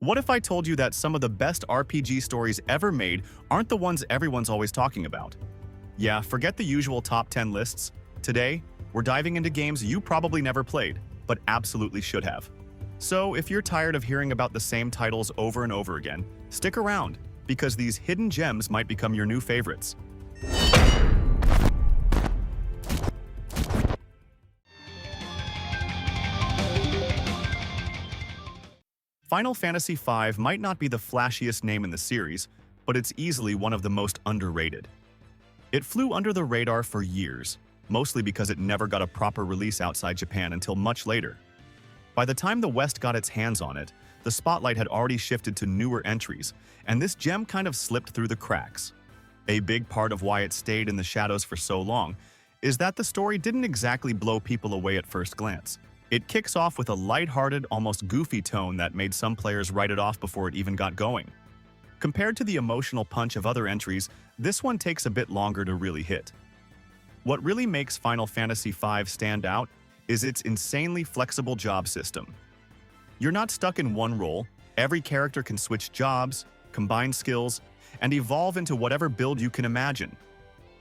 What if I told you that some of the best RPG stories ever made aren't the ones everyone's always talking about? Yeah, forget the usual top 10 lists. Today, we're diving into games you probably never played, but absolutely should have. So, if you're tired of hearing about the same titles over and over again, stick around, because these hidden gems might become your new favorites. Final Fantasy V might not be the flashiest name in the series, but it's easily one of the most underrated. It flew under the radar for years, mostly because it never got a proper release outside Japan until much later. By the time the West got its hands on it, the spotlight had already shifted to newer entries, and this gem kind of slipped through the cracks. A big part of why it stayed in the shadows for so long is that the story didn't exactly blow people away at first glance. It kicks off with a lighthearted, almost goofy tone that made some players write it off before it even got going. Compared to the emotional punch of other entries, this one takes a bit longer to really hit. What really makes Final Fantasy V stand out is its insanely flexible job system. You're not stuck in one role. Every character can switch jobs, combine skills, and evolve into whatever build you can imagine.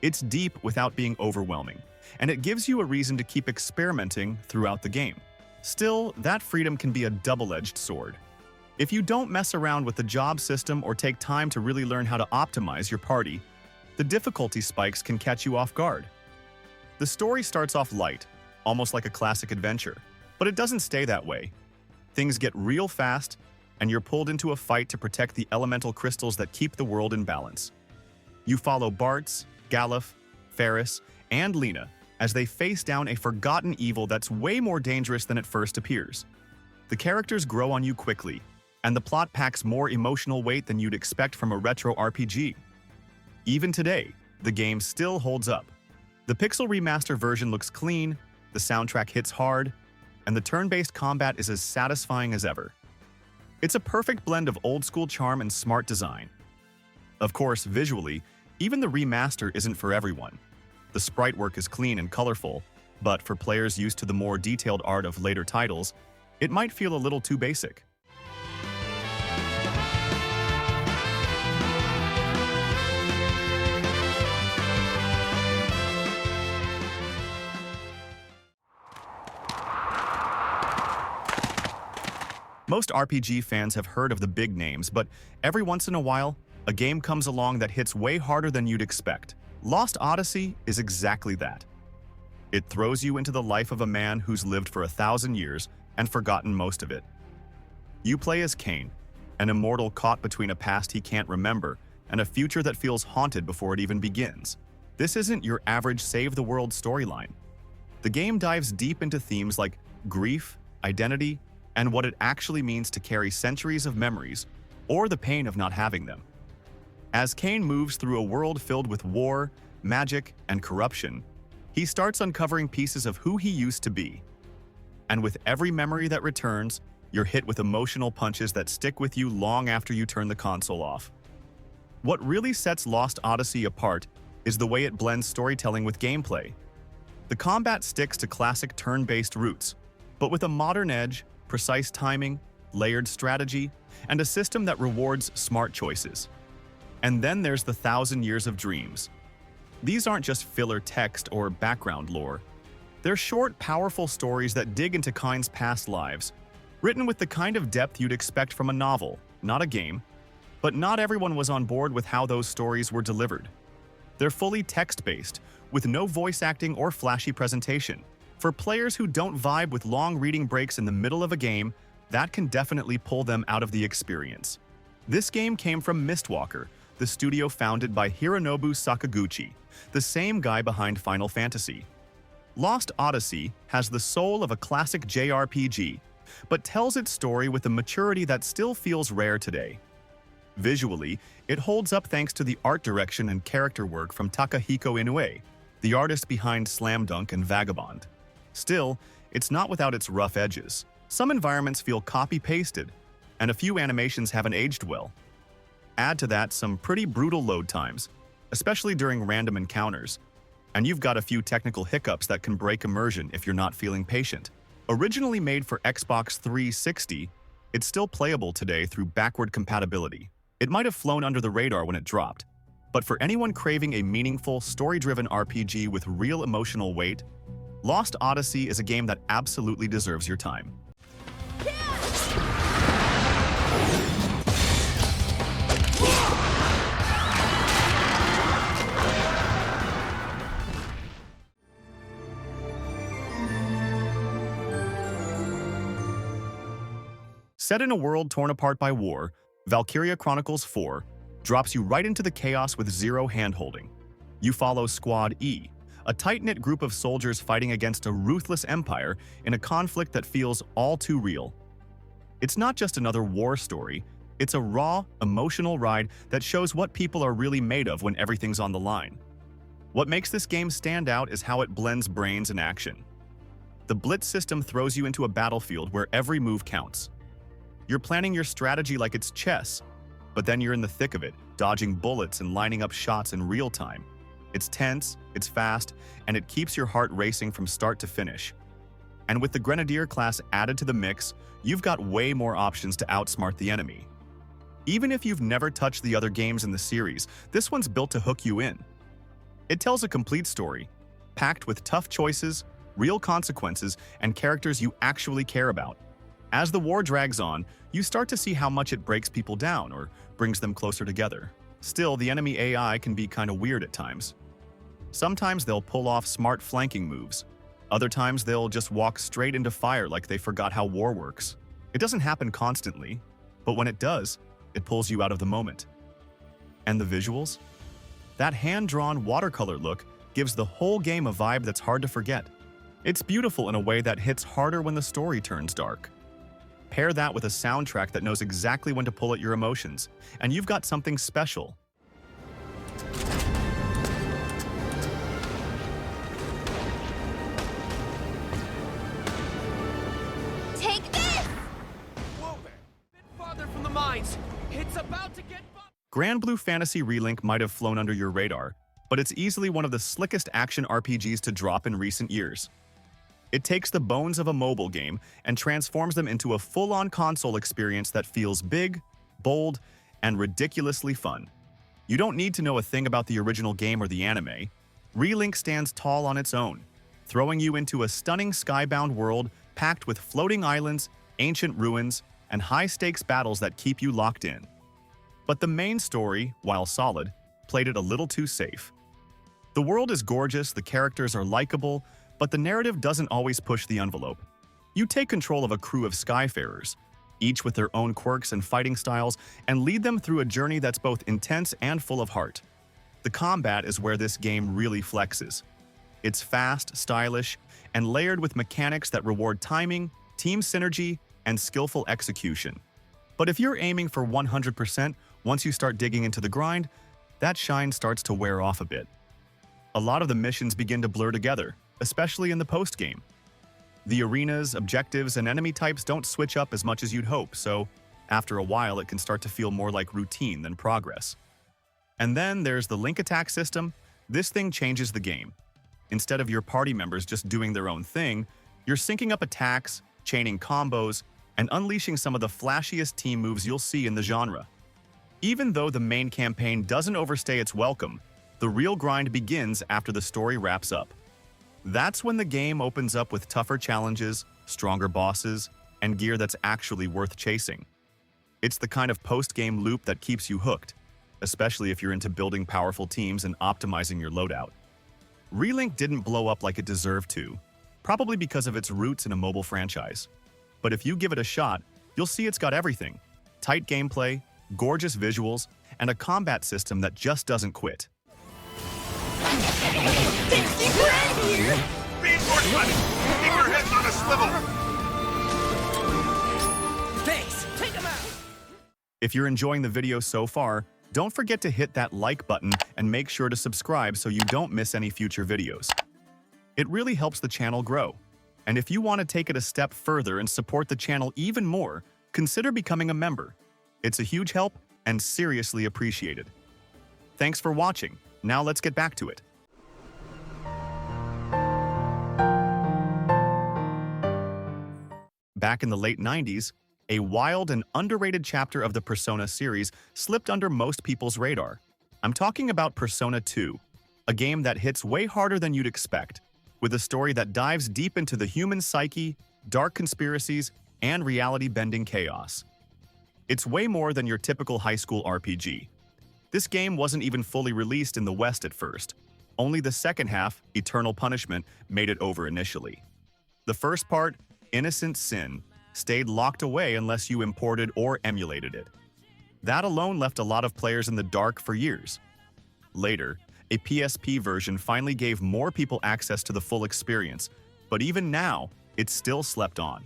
It's deep without being overwhelming, and it gives you a reason to keep experimenting throughout the game. Still, that freedom can be a double-edged sword. If you don't mess around with the job system or take time to really learn how to optimize your party, the difficulty spikes can catch you off guard. The story starts off light, almost like a classic adventure, but it doesn't stay that way. Things get real fast, and you're pulled into a fight to protect the elemental crystals that keep the world in balance. You follow Bartz, Galuf, Ferris, and Lena as they face down a forgotten evil that's way more dangerous than it first appears. The characters grow on you quickly, and the plot packs more emotional weight than you'd expect from a retro RPG. Even today, the game still holds up. The Pixel Remaster version looks clean, the soundtrack hits hard, and the turn-based combat is as satisfying as ever. It's a perfect blend of old-school charm and smart design. Of course, visually, even the remaster isn't for everyone. The sprite work is clean and colorful, but for players used to the more detailed art of later titles, it might feel a little too basic. Most RPG fans have heard of the big names, but every once in a while, a game comes along that hits way harder than you'd expect. Lost Odyssey is exactly that. It throws you into the life of a man who's lived for 1,000 years and forgotten most of it. You play as Kain, an immortal caught between a past he can't remember and a future that feels haunted before it even begins. This isn't your average save-the-world storyline. The game dives deep into themes like grief, identity, and what it actually means to carry centuries of memories, or the pain of not having them. As Kain moves through a world filled with war, magic, and corruption, he starts uncovering pieces of who he used to be. And with every memory that returns, you're hit with emotional punches that stick with you long after you turn the console off. What really sets Lost Odyssey apart is the way it blends storytelling with gameplay. The combat sticks to classic turn-based roots, but with a modern edge, precise timing, layered strategy, and a system that rewards smart choices. And then there's the 1,000 Years of Dreams. These aren't just filler text or background lore. They're short, powerful stories that dig into Kain's past lives, written with the kind of depth you'd expect from a novel, not a game. But not everyone was on board with how those stories were delivered. They're fully text-based, with no voice acting or flashy presentation. For players who don't vibe with long reading breaks in the middle of a game, that can definitely pull them out of the experience. This game came from Mistwalker, the studio founded by Hironobu Sakaguchi, the same guy behind Final Fantasy. Lost Odyssey has the soul of a classic JRPG, but tells its story with a maturity that still feels rare today. Visually, it holds up thanks to the art direction and character work from Takahiko Inoue, the artist behind Slam Dunk and Vagabond. Still, it's not without its rough edges. Some environments feel copy-pasted, and a few animations haven't aged well. Add to that some pretty brutal load times, especially during random encounters, and you've got a few technical hiccups that can break immersion if you're not feeling patient. Originally made for Xbox 360, It's still playable today through backward compatibility. It might have flown under the radar when it dropped, but for anyone craving a meaningful, story-driven RPG with real emotional weight, Lost Odyssey is a game that absolutely deserves your time. Set in a world torn apart by war, Valkyria Chronicles 4 drops you right into the chaos with zero handholding. You follow Squad E, a tight-knit group of soldiers fighting against a ruthless empire in a conflict that feels all too real. It's not just another war story, it's a raw, emotional ride that shows what people are really made of when everything's on the line. What makes this game stand out is how it blends brains and action. The Blitz system throws you into a battlefield where every move counts. You're planning your strategy like it's chess, but then you're in the thick of it, dodging bullets and lining up shots in real time. It's tense, it's fast, and it keeps your heart racing from start to finish. And with the Grenadier class added to the mix, you've got way more options to outsmart the enemy. Even if you've never touched the other games in the series, this one's built to hook you in. It tells a complete story, packed with tough choices, real consequences, and characters you actually care about. As the war drags on, you start to see how much it breaks people down or brings them closer together. Still, the enemy AI can be kinda weird at times. Sometimes they'll pull off smart flanking moves. Other times they'll just walk straight into fire like they forgot how war works. It doesn't happen constantly, but when it does, it pulls you out of the moment. And the visuals? That hand-drawn watercolor look gives the whole game a vibe that's hard to forget. It's beautiful in a way that hits harder when the story turns dark. Pair that with a soundtrack that knows exactly when to pull at your emotions, and you've got something special. Take this! Whoa there! Bit farther from the mines. It's about to get Grand Blue Fantasy Relink might have flown under your radar, but it's easily one of the slickest action RPGs to drop in recent years. It takes the bones of a mobile game and transforms them into a full-on console experience that feels big, bold, and ridiculously fun. You don't need to know a thing about the original game or the anime. Relink stands tall on its own, throwing you into a stunning skybound world packed with floating islands, ancient ruins, and high-stakes battles that keep you locked in. But the main story, while solid, played it a little too safe. The world is gorgeous, the characters are likable, but the narrative doesn't always push the envelope. You take control of a crew of Skyfarers, each with their own quirks and fighting styles, and lead them through a journey that's both intense and full of heart. The combat is where this game really flexes. It's fast, stylish, and layered with mechanics that reward timing, team synergy, and skillful execution. But if you're aiming for 100%, once you start digging into the grind, that shine starts to wear off a bit. A lot of the missions begin to blur together, especially in the post-game. The arenas, objectives, and enemy types don't switch up as much as you'd hope, so after a while it can start to feel more like routine than progress. And then there's the link attack system. This thing changes the game. Instead of your party members just doing their own thing, you're syncing up attacks, chaining combos, and unleashing some of the flashiest team moves you'll see in the genre. Even though the main campaign doesn't overstay its welcome, the real grind begins after the story wraps up. That's when the game opens up with tougher challenges, stronger bosses, and gear that's actually worth chasing. It's the kind of post-game loop that keeps you hooked, especially if you're into building powerful teams and optimizing your loadout. Relink didn't blow up like it deserved to, probably because of its roots in a mobile franchise. But if you give it a shot, you'll see it's got everything: tight gameplay, gorgeous visuals, and a combat system that just doesn't quit. Reinforcement! Keep your heads on a swivel! Thanks! Take him out! If you're enjoying the video so far, don't forget to hit that like button and make sure to subscribe so you don't miss any future videos. It really helps the channel grow. And if you want to take it a step further and support the channel even more, consider becoming a member. It's a huge help and seriously appreciated. Thanks for watching. Now let's get back to it. Back in the late 90s, a wild and underrated chapter of the Persona series slipped under most people's radar. I'm talking about Persona 2, a game that hits way harder than you'd expect, with a story that dives deep into the human psyche, dark conspiracies, and reality-bending chaos. It's way more than your typical high school RPG. This game wasn't even fully released in the West at first. Only the second half, Eternal Punishment, made it over initially. The first part, Innocent Sin, stayed locked away unless you imported or emulated it. That alone left a lot of players in the dark for years. Later, a PSP version finally gave more people access to the full experience, but even now, it's still slept on.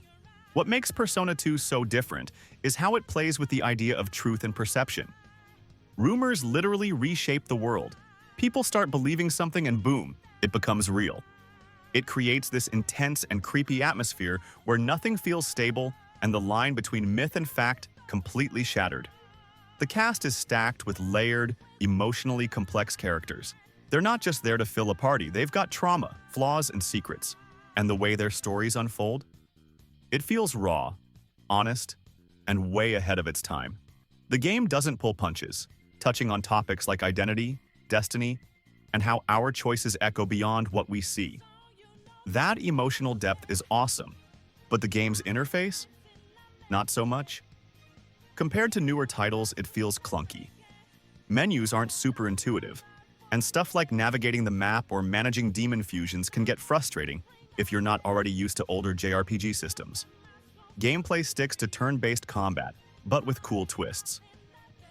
What makes Persona 2 so different is how it plays with the idea of truth and perception. Rumors literally reshape the world. People start believing something and boom, it becomes real. It creates this intense and creepy atmosphere where nothing feels stable and the line between myth and fact completely shattered. The cast is stacked with layered, emotionally complex characters. They're not just there to fill a party, they've got trauma, flaws, and secrets. And the way their stories unfold? It feels raw, honest, and way ahead of its time. The game doesn't pull punches, touching on topics like identity, destiny, and how our choices echo beyond what we see. That emotional depth is awesome, but the game's interface? Not so much. Compared to newer titles, it feels clunky. Menus aren't super intuitive, and stuff like navigating the map or managing demon fusions can get frustrating if you're not already used to older JRPG systems. Gameplay sticks to turn-based combat, but with cool twists.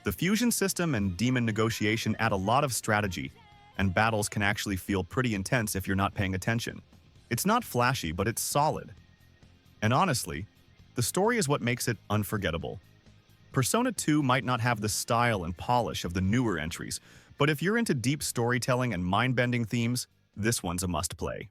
The fusion system and demon negotiation add a lot of strategy, and battles can actually feel pretty intense if you're not paying attention. It's not flashy, but it's solid. And honestly, the story is what makes it unforgettable. Persona 2 might not have the style and polish of the newer entries, but if you're into deep storytelling and mind-bending themes, this one's a must-play.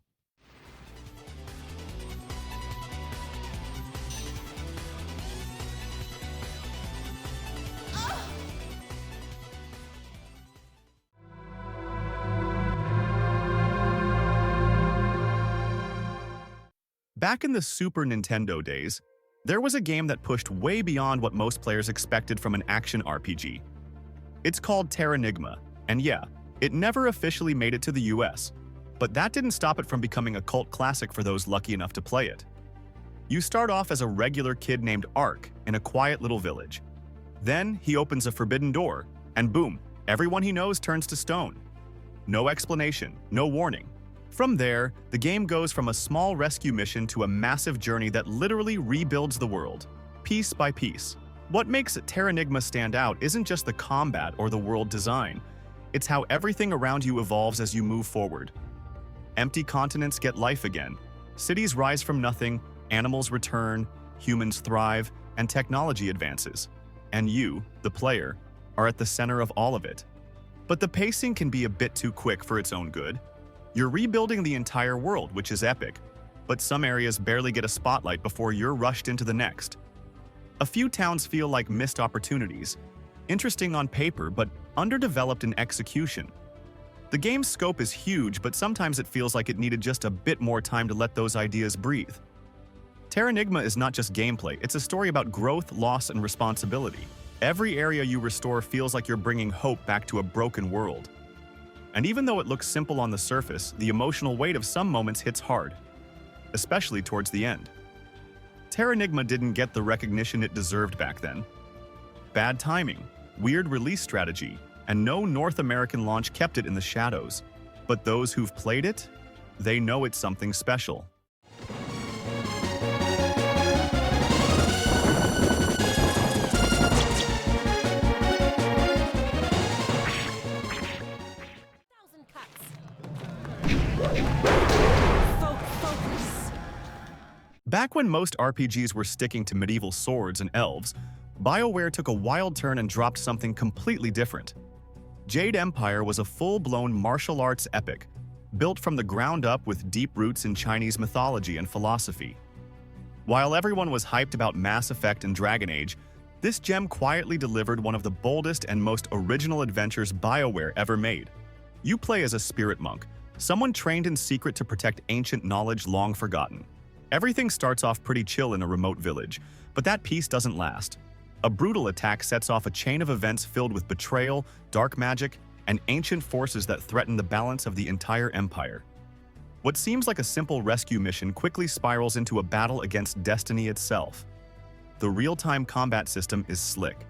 Back in the Super Nintendo days, there was a game that pushed way beyond what most players expected from an action RPG. It's called Terranigma, and yeah, it never officially made it to the US, but that didn't stop it from becoming a cult classic for those lucky enough to play it. You start off as a regular kid named Ark in a quiet little village. Then he opens a forbidden door, and boom, everyone he knows turns to stone. No explanation, no warning. From there, the game goes from a small rescue mission to a massive journey that literally rebuilds the world, piece by piece. What makes Terranigma stand out isn't just the combat or the world design, it's how everything around you evolves as you move forward. Empty continents get life again, cities rise from nothing, animals return, humans thrive, and technology advances. And you, the player, are at the center of all of it. But the pacing can be a bit too quick for its own good. You're rebuilding the entire world, which is epic, but some areas barely get a spotlight before you're rushed into the next. A few towns feel like missed opportunities, interesting on paper but underdeveloped in execution. The game's scope is huge, but sometimes it feels like it needed just a bit more time to let those ideas breathe. Terranigma is not just gameplay, it's a story about growth, loss, and responsibility. Every area you restore feels like you're bringing hope back to a broken world. And even though it looks simple on the surface, the emotional weight of some moments hits hard, especially towards the end. Terranigma didn't get the recognition it deserved back then. Bad timing, weird release strategy, and no North American launch kept it in the shadows. But those who've played it, they know it's something special. Back when most RPGs were sticking to medieval swords and elves, BioWare took a wild turn and dropped something completely different. Jade Empire was a full-blown martial arts epic, built from the ground up with deep roots in Chinese mythology and philosophy. While everyone was hyped about Mass Effect and Dragon Age, this gem quietly delivered one of the boldest and most original adventures BioWare ever made. You play as a spirit monk, someone trained in secret to protect ancient knowledge long forgotten. Everything starts off pretty chill in a remote village, but that peace doesn't last. A brutal attack sets off a chain of events filled with betrayal, dark magic, and ancient forces that threaten the balance of the entire empire. What seems like a simple rescue mission quickly spirals into a battle against destiny itself. The real-time combat system is slick.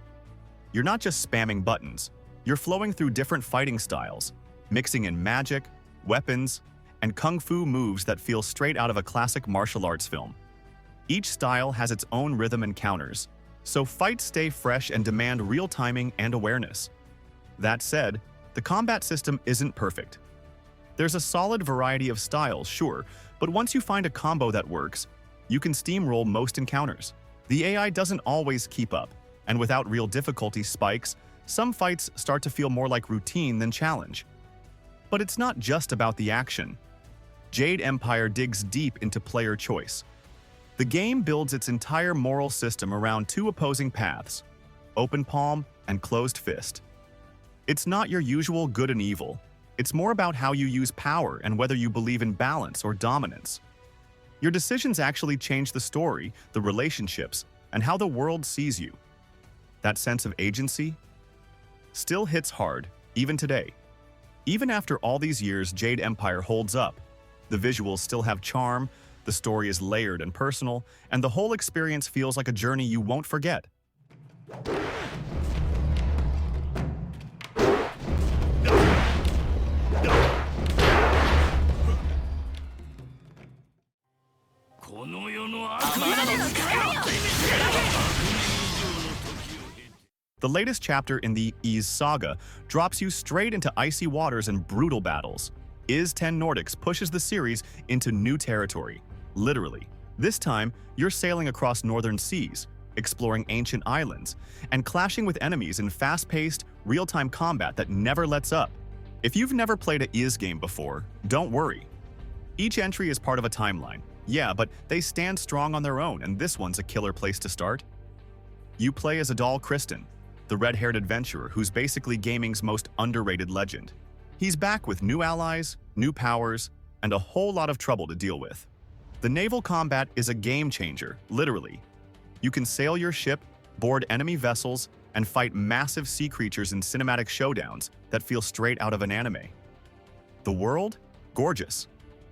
You're not just spamming buttons, you're flowing through different fighting styles, mixing in magic, weapons, and kung fu moves that feel straight out of a classic martial arts film. Each style has its own rhythm and counters, so fights stay fresh and demand real timing and awareness. That said, the combat system isn't perfect. There's a solid variety of styles, sure, but once you find a combo that works, you can steamroll most encounters. The AI doesn't always keep up, and without real difficulty spikes, some fights start to feel more like routine than challenge. But it's not just about the action. Jade Empire digs deep into player choice. The game builds its entire moral system around two opposing paths, open palm and closed fist. It's not your usual good and evil. It's more about how you use power and whether you believe in balance or dominance. Your decisions actually change the story, the relationships, and how the world sees you. That sense of agency still hits hard, even today. Even after all these years, Jade Empire holds up. The visuals still have charm, the story is layered and personal, and the whole experience feels like a journey you won't forget. The latest chapter in the Ys saga drops you straight into icy waters and brutal battles. Ys 10 Nordics pushes the series into new territory, literally. This time, you're sailing across northern seas, exploring ancient islands, and clashing with enemies in fast-paced, real-time combat that never lets up. If you've never played a Ys game before, don't worry. Each entry is part of a timeline. Yeah, but they stand strong on their own, and this one's a killer place to start. You play as Adal Kristen, the red-haired adventurer who's basically gaming's most underrated legend. He's back with new allies, new powers, and a whole lot of trouble to deal with. The naval combat is a game-changer, literally. You can sail your ship, board enemy vessels, and fight massive sea creatures in cinematic showdowns that feel straight out of an anime. The world? Gorgeous.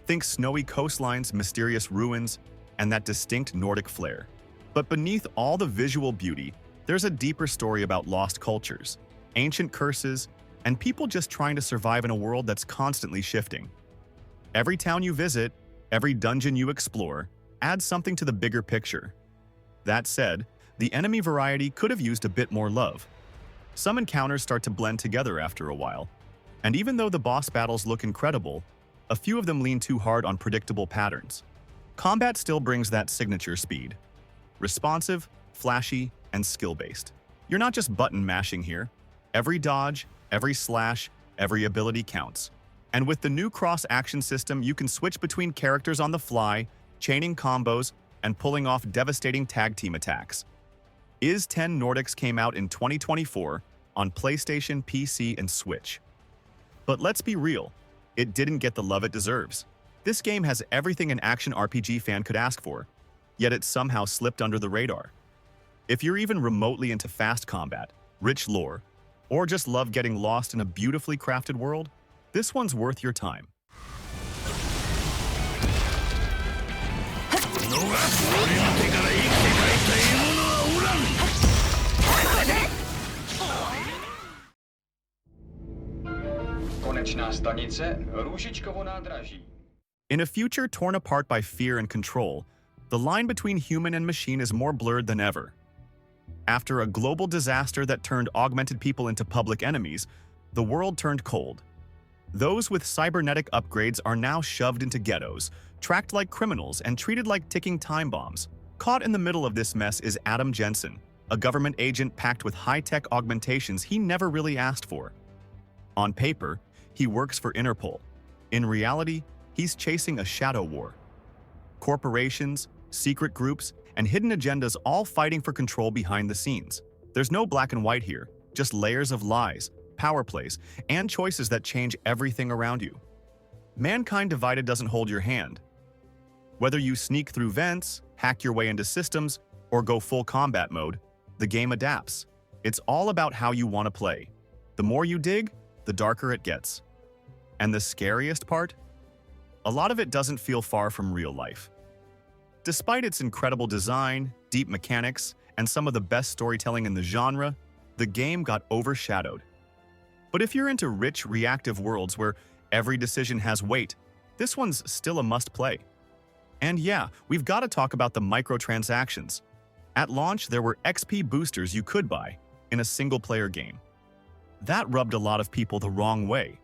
Think snowy coastlines, mysterious ruins, and that distinct Nordic flair. But beneath all the visual beauty, there's a deeper story about lost cultures, ancient curses, and people just trying to survive in a world that's constantly shifting. Every town you visit, every dungeon you explore, adds something to the bigger picture. That said, the enemy variety could have used a bit more love. Some encounters start to blend together after a while, and even though the boss battles look incredible, a few of them lean too hard on predictable patterns. Combat still brings that signature speed. Responsive, flashy, and skill-based. You're not just button mashing here. Every dodge, every slash, every ability counts. And with the new cross-action system, you can switch between characters on the fly, chaining combos, and pulling off devastating tag team attacks. Ys 10 Nordics came out in 2024 on PlayStation, PC, and Switch. But let's be real, it didn't get the love it deserves. This game has everything an action RPG fan could ask for, yet it somehow slipped under the radar. If you're even remotely into fast combat, rich lore, or just love getting lost in a beautifully crafted world, this one's worth your time. Konečná stanice Růžičkovo nádraží. In a future torn apart by fear and control, the line between human and machine is more blurred than ever. After a global disaster that turned augmented people into public enemies, the world turned cold. Those with cybernetic upgrades are now shoved into ghettos, tracked like criminals, and treated like ticking time bombs. Caught in the middle of this mess is Adam Jensen, a government agent packed with high-tech augmentations he never really asked for. On paper, he works for Interpol. In reality, he's chasing a shadow war. Corporations, secret groups, and hidden agendas all fighting for control behind the scenes. There's no black and white here, just layers of lies, power plays, and choices that change everything around you. Mankind Divided doesn't hold your hand. Whether you sneak through vents, hack your way into systems, or go full combat mode, the game adapts. It's all about how you want to play. The more you dig, the darker it gets. And the scariest part? A lot of it doesn't feel far from real life. Despite its incredible design, deep mechanics, and some of the best storytelling in the genre, the game got overshadowed. But if you're into rich, reactive worlds where every decision has weight, this one's still a must-play. And yeah, we've got to talk about the microtransactions. At launch, there were XP boosters you could buy in a single-player game. That rubbed a lot of people the wrong way.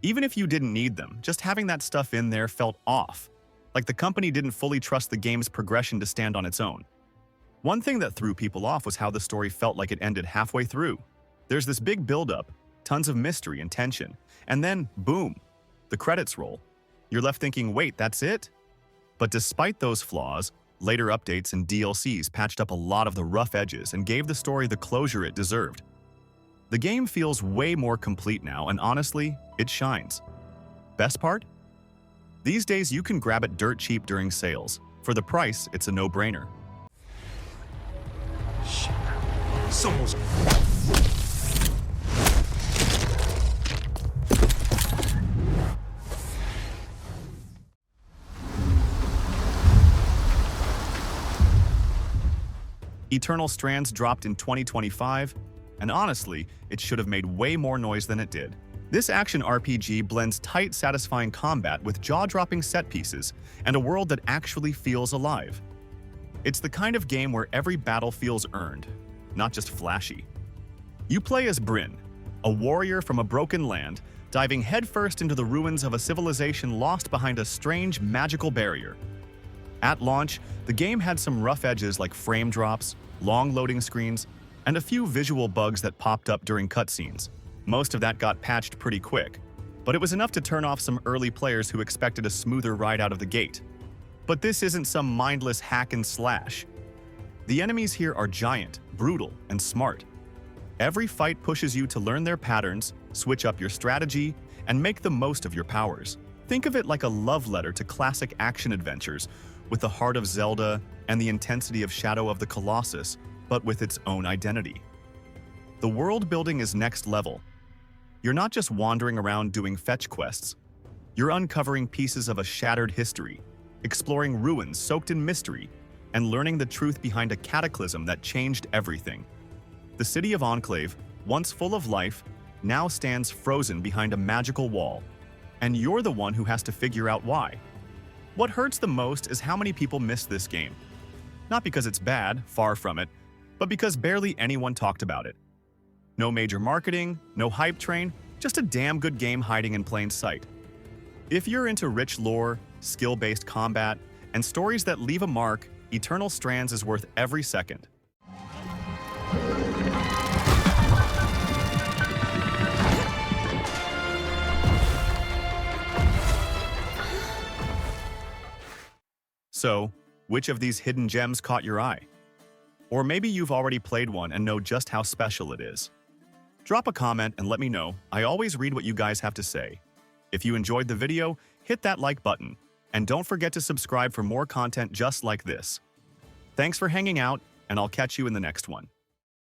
Even if you didn't need them, just having that stuff in there felt off, like the company didn't fully trust the game's progression to stand on its own. One thing that threw people off was how the story felt like it ended halfway through. There's this big build-up, tons of mystery and tension, and then, boom, the credits roll. You're left thinking, wait, that's it? But despite those flaws, later updates and DLCs patched up a lot of the rough edges and gave the story the closure it deserved. The game feels way more complete now, and honestly, it shines. Best part? These days you can grab it dirt cheap during sales. For the price, it's a no-brainer. Someone's... Eternal Strands dropped in 2025, and honestly, it should have made way more noise than it did. This action RPG blends tight, satisfying combat with jaw-dropping set pieces and a world that actually feels alive. It's the kind of game where every battle feels earned, not just flashy. You play as Bryn, a warrior from a broken land, diving headfirst into the ruins of a civilization lost behind a strange, magical barrier. At launch, the game had some rough edges like frame drops, long loading screens, and a few visual bugs that popped up during cutscenes. Most of that got patched pretty quick, but it was enough to turn off some early players who expected a smoother ride out of the gate. But this isn't some mindless hack and slash. The enemies here are giant, brutal, and smart. Every fight pushes you to learn their patterns, switch up your strategy, and make the most of your powers. Think of it like a love letter to classic action adventures, with the heart of Zelda and the intensity of Shadow of the Colossus, but with its own identity. The world building is next level. You're not just wandering around doing fetch quests. You're uncovering pieces of a shattered history, exploring ruins soaked in mystery, and learning the truth behind a cataclysm that changed everything. The city of Enclave, once full of life, now stands frozen behind a magical wall, and you're the one who has to figure out why. What hurts the most is how many people miss this game. Not because it's bad, far from it, but because barely anyone talked about it. No major marketing, no hype train, just a damn good game hiding in plain sight. If you're into rich lore, skill-based combat, and stories that leave a mark, Eternal Strands is worth every second. So, which of these hidden gems caught your eye? Or maybe you've already played one and know just how special it is. Drop a comment and let me know. I always read what you guys have to say. If you enjoyed the video, hit that like button, and don't forget to subscribe for more content just like this. Thanks for hanging out, and I'll catch you in the next one.